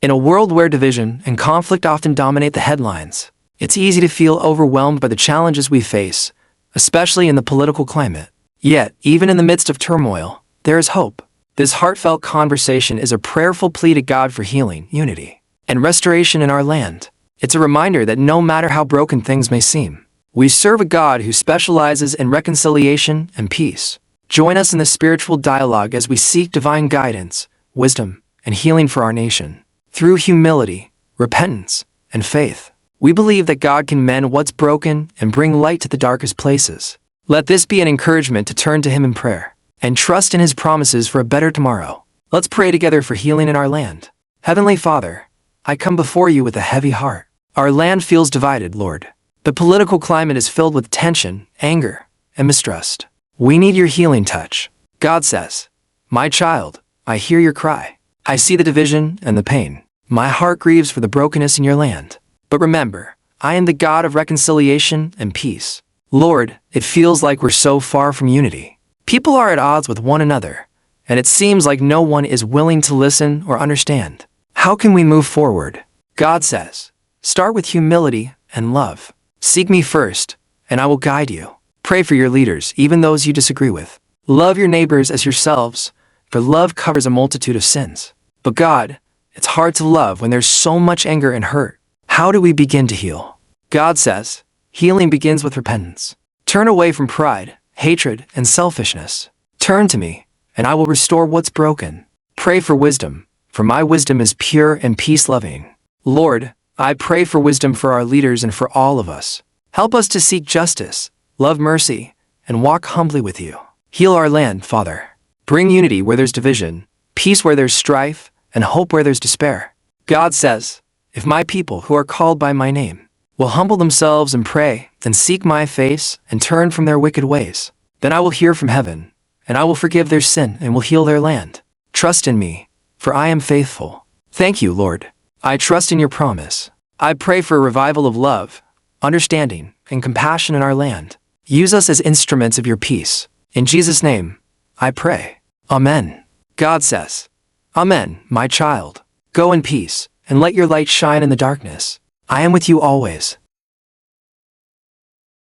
In a world where division and conflict often dominate the headlines, it's easy to feel overwhelmed by the challenges we face, especially in the political climate. Yet, even in the midst of turmoil, there is hope. This heartfelt conversation is a prayerful plea to God for healing, unity, and restoration in our land. It's a reminder that no matter how broken things may seem, we serve a God who specializes in reconciliation and peace. Join us in the spiritual dialogue as we seek divine guidance, wisdom, and healing for our nation. Through humility, repentance, and faith, we believe that God can mend what's broken and bring light to the darkest places. Let this be an encouragement to turn to Him in prayer and trust in His promises for a better tomorrow. Let's pray together for healing in our land. Heavenly Father, I come before you with a heavy heart. Our land feels divided, Lord. The political climate is filled with tension, anger, and mistrust. We need your healing touch. God says, "My child, I hear your cry. I see the division and the pain. My heart grieves for the brokenness in your land. But remember, I am the God of reconciliation and peace." Lord, it feels like we're so far from unity. People are at odds with one another, and it seems like no one is willing to listen or understand. How can we move forward? God says, "Start with humility and love. Seek me first, and I will guide you. Pray for your leaders, even those you disagree with. Love your neighbors as yourselves, for love covers a multitude of sins." But God, it's hard to love when there's so much anger and hurt. How do we begin to heal? God says, healing begins with repentance. Turn away from pride, hatred, and selfishness. Turn to me, and I will restore what's broken. Pray for wisdom, for my wisdom is pure and peace-loving. Lord, I pray for wisdom for our leaders and for all of us. Help us to seek justice, love mercy, and walk humbly with you. Heal our land, Father. Bring unity where there's division, peace where there's strife, and hope where there's despair. God says, "If my people who are called by my name will humble themselves and pray, then seek my face and turn from their wicked ways, then I will hear from heaven, and I will forgive their sin and will heal their land. Trust in me, for I am faithful." Thank you, Lord. I trust in your promise. I pray for a revival of love, understanding, and compassion in our land. Use us as instruments of your peace. In Jesus' name, I pray. Amen. God says, "Amen, my child. Go in peace, and let your light shine in the darkness. I am with you always."